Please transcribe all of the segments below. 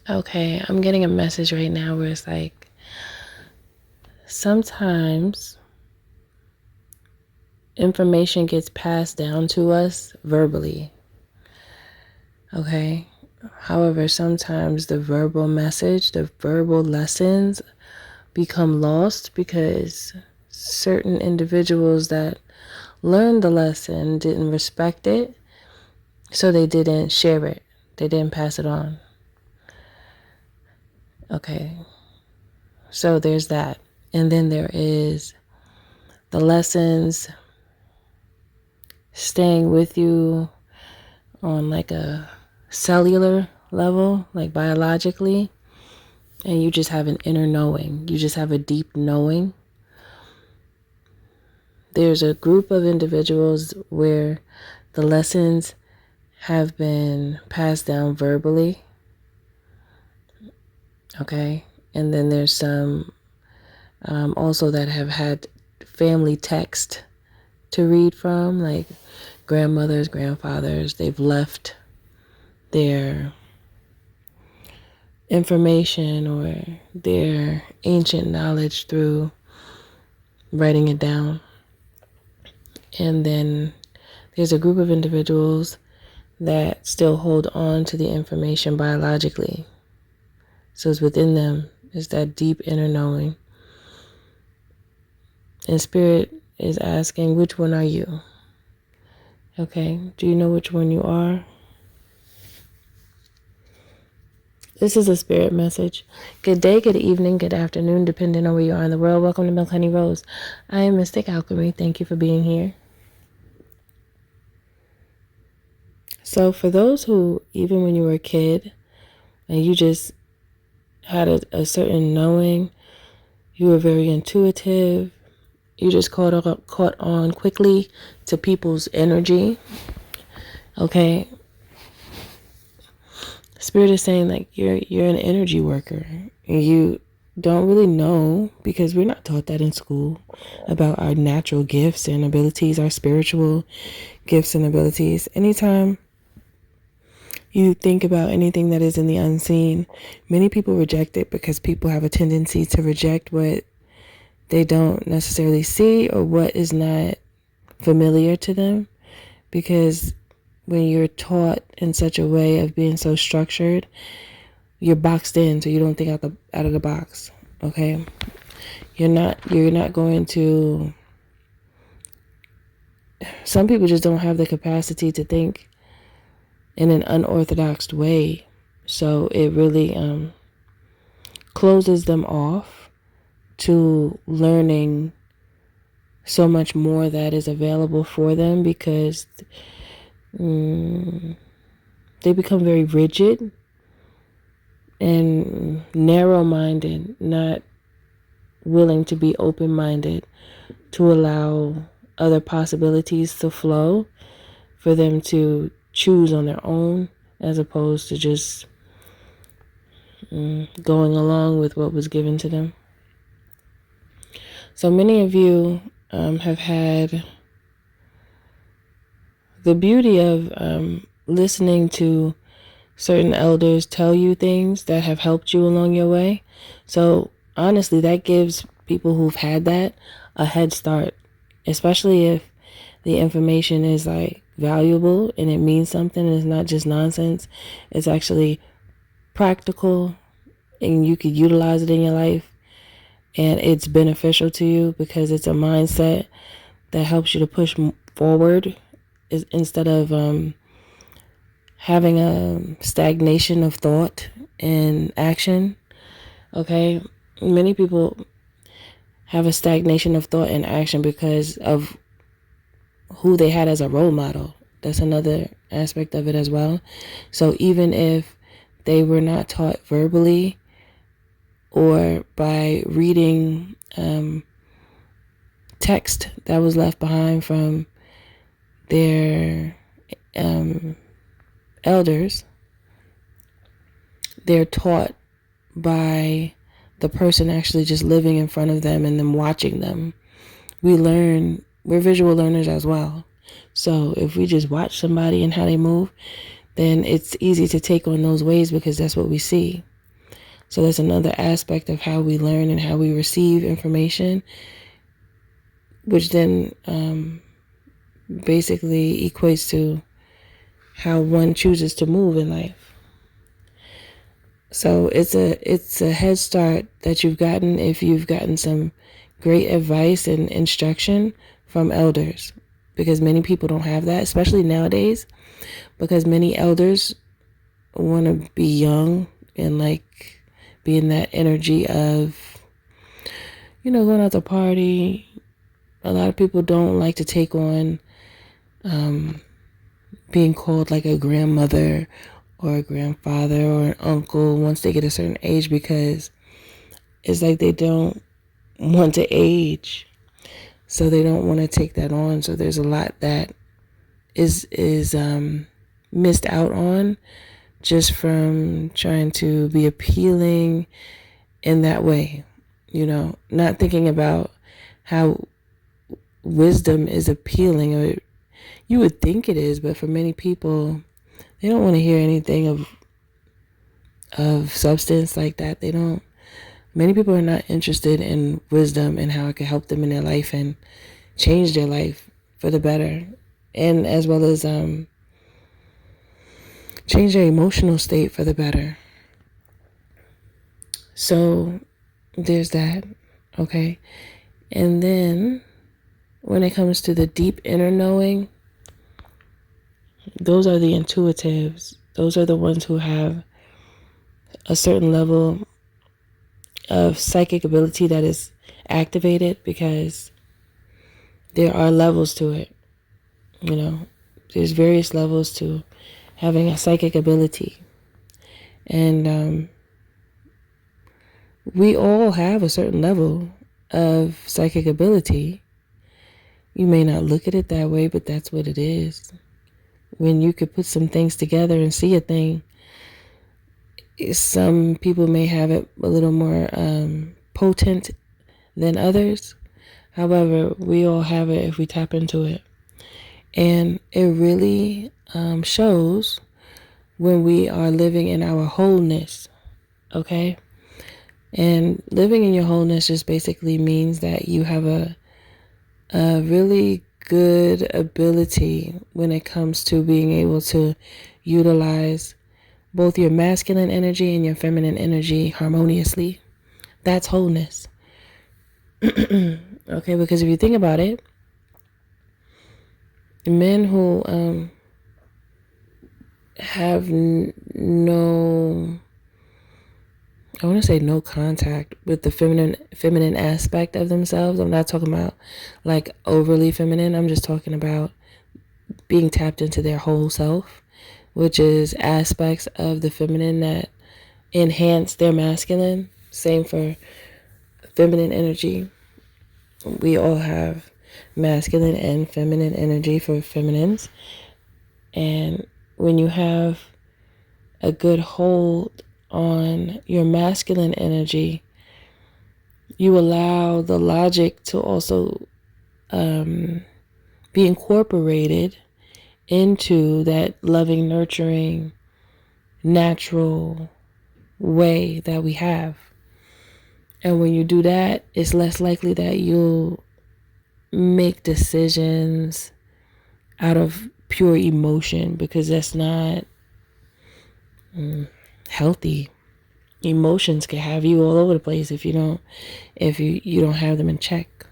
Okay, I'm getting a message right now where it's like, sometimes information gets passed down to us verbally. Okay. However, sometimes the verbal message, the verbal lessons become lost because certain individuals that learned the lesson didn't respect it, so they didn't share it. They didn't pass it on. Okay. So there's that. And then there is the lessons staying with you on like a cellular level, like biologically, and you just have an inner knowing. You just have a deep knowing. There's a group of individuals where the lessons have been passed down verbally. Okay. And then there's some also that have had family text to read from, like grandmothers, grandfathers. They've left their information or their ancient knowledge through writing it down. And then there's a group of individuals that still hold on to the information biologically. So it's within them, is that deep inner knowing. And Spirit is asking, which one are you? Okay, do you know which one you are? This is a spirit message. Good day, good evening, good afternoon, depending on where you are in the world. Welcome to Milk Honey Rose. I am Mystic Alchemy. Thank you for being here. So for those who, even when you were a kid, and you just had a certain knowing, you were very intuitive, you just caught on quickly to people's energy, okay? Spirit is saying like you're an energy worker, and you don't really know, because we're not taught that in school, about our natural gifts and abilities, our spiritual gifts and abilities. Anytime you think about anything that is in the unseen, many people reject it because people have a tendency to reject what they don't necessarily see or what is not familiar to them, because when you're taught in such a way of being so structured, you're boxed in, so you don't think out of the box. Okay, you're not going to. Some people just don't have the capacity to think in an unorthodox way, so it really closes them off to learning so much more that is available for them, because they become very rigid and narrow-minded, not willing to be open-minded to allow other possibilities to flow for them to choose on their own, as opposed to just going along with what was given to them. So many of you have had the beauty of listening to certain elders tell you things that have helped you along your way. So honestly, that gives people who've had that a head start, especially if the information is like valuable and it means something and it's not just nonsense. It's actually practical and you could utilize it in your life, and it's beneficial to you because it's a mindset that helps you to push forward instead of having a stagnation of thought and action. Okay, many people have a stagnation of thought and action because of who they had as a role model. That's another aspect of it as well. So even if they were not taught verbally or by reading text that was left behind from their elders, they're taught by the person actually just living in front of them and them watching them. We're visual learners as well. So if we just watch somebody and how they move, then it's easy to take on those ways because that's what we see. So that's another aspect of how we learn and how we receive information, which then basically equates to how one chooses to move in life. So it's a head start that you've gotten if you've gotten some great advice and instruction from elders, because many people don't have that, especially nowadays, because many elders want to be young and like be in that energy of, going out to party. A lot of people don't like to take on being called like a grandmother or a grandfather or an uncle once they get a certain age, because it's like they don't want to age, so they don't want to take that on. So there's a lot that is missed out on just from trying to be appealing in that way, not thinking about how wisdom is appealing, or you would think it is, but for many people, they don't want to hear anything of substance like that. Many people are not interested in wisdom and how it could help them in their life and change their life for the better, and as well as change their emotional state for the better. So there's that, okay? And then when it comes to the deep inner knowing, those are the intuitives. Those are the ones who have a certain level of psychic ability that is activated, because there are levels to it. There's various levels to having a psychic ability. And we all have a certain level of psychic ability. You may not look at it that way, but that's what it is. When you could put some things together and see a thing, some people may have it a little more potent than others. However, we all have it if we tap into it. And it really shows when we are living in our wholeness, okay? And living in your wholeness just basically means that you have a really good ability when it comes to being able to utilize both your masculine energy and your feminine energy harmoniously. That's wholeness. Okay, because if you think about it, men who have no, I want to say no contact with the feminine aspect of themselves. I'm not talking about like overly feminine. I'm just talking about being tapped into their whole self, which is aspects of the feminine that enhance their masculine. Same for feminine energy. We all have masculine and feminine energy for feminines. And when you have a good hold on your masculine energy, you allow the logic to also be incorporated into that loving, nurturing, natural way that we have. And when you do that, it's less likely that you'll make decisions out of pure emotion, because that's not healthy. Emotions can have you all over the place if you don't have them in check.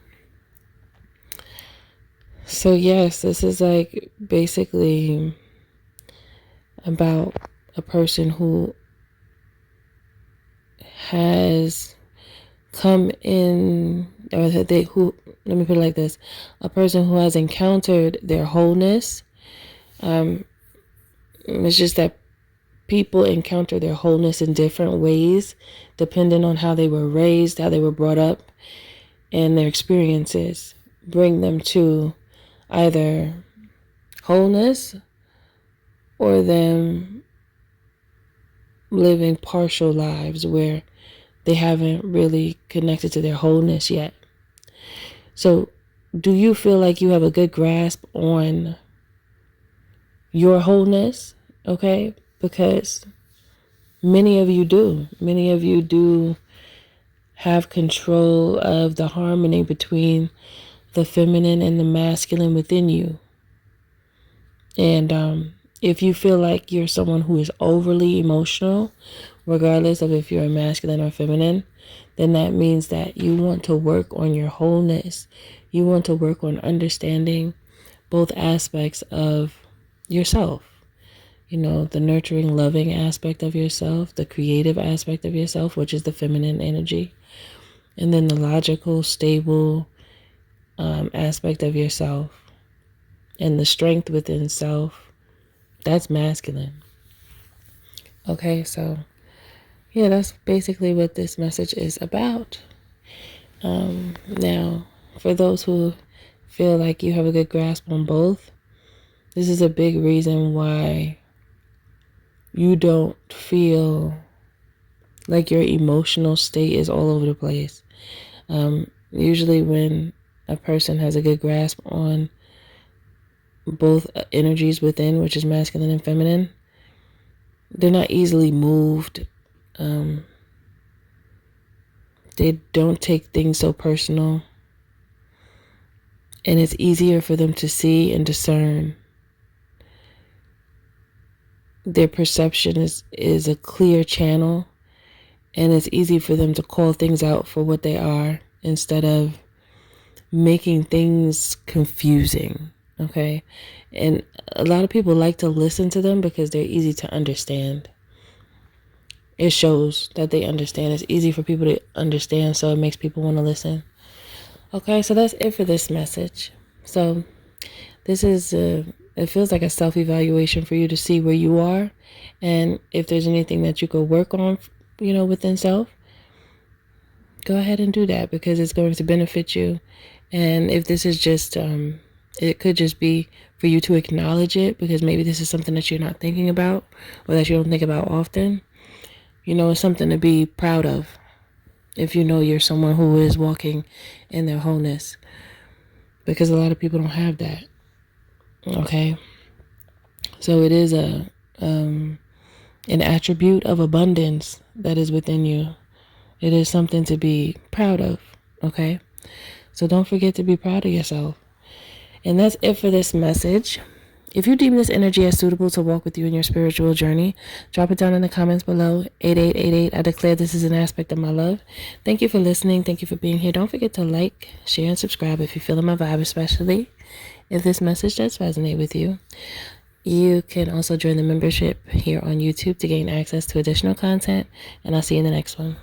So yes, this is like basically about a person who has come in, or let me put it like this, a person who has encountered their wholeness. It's just that people encounter their wholeness in different ways, depending on how they were raised, how they were brought up, and their experiences bring them to either wholeness or them living partial lives where they haven't really connected to their wholeness yet. So, do you feel like you have a good grasp on your wholeness Okay? Because many of you do. Many of you do have control of the harmony between the feminine and the masculine within you. And if you feel like you're someone who is overly emotional, regardless of if you're a masculine or feminine, then that means that you want to work on your wholeness. You want to work on understanding both aspects of yourself. You know, the nurturing, loving aspect of yourself, the creative aspect of yourself, which is the feminine energy, and then the logical, stable aspect of yourself, and the strength within self, that's masculine. Okay, so yeah, that's basically what this message is about. Now, for those who feel like you have a good grasp on both, this is a big reason why you don't feel like your emotional state is all over the place. Usually when a person has a good grasp on both energies within, which is masculine and feminine, they're not easily moved. They don't take things so personal. And it's easier for them to see and discern. Their perception is a clear channel, and it's easy for them to call things out for what they are instead of making things confusing. Okay? And a lot of people like to listen to them because they're easy to understand. It shows that they understand. It's easy for people to understand, so it makes people want to listen. Okay, so that's it for this message. So this is it feels like a self-evaluation for you to see where you are, and if there's anything that you could work on, you know, within self, go ahead and do that, because it's going to benefit you. And if this is just it could just be for you to acknowledge it, because maybe this is something that you're not thinking about, or that you don't think about often. You know, it's something to be proud of if you know you're someone who is walking in their wholeness, because a lot of people don't have that. Okay, so it is an attribute of abundance that is within you. It is something to be proud of. Okay, so don't forget to be proud of yourself. And that's it for this message. If you deem this energy as suitable to walk with you in your spiritual journey, drop it down in the comments below. 8888. I declare this is an aspect of my love. Thank you for listening. Thank you for being here. Don't forget to like, share, and subscribe if you're feeling my vibe, especially if this message does resonate with you. You can also join the membership here on YouTube to gain access to additional content, and I'll see you in the next one.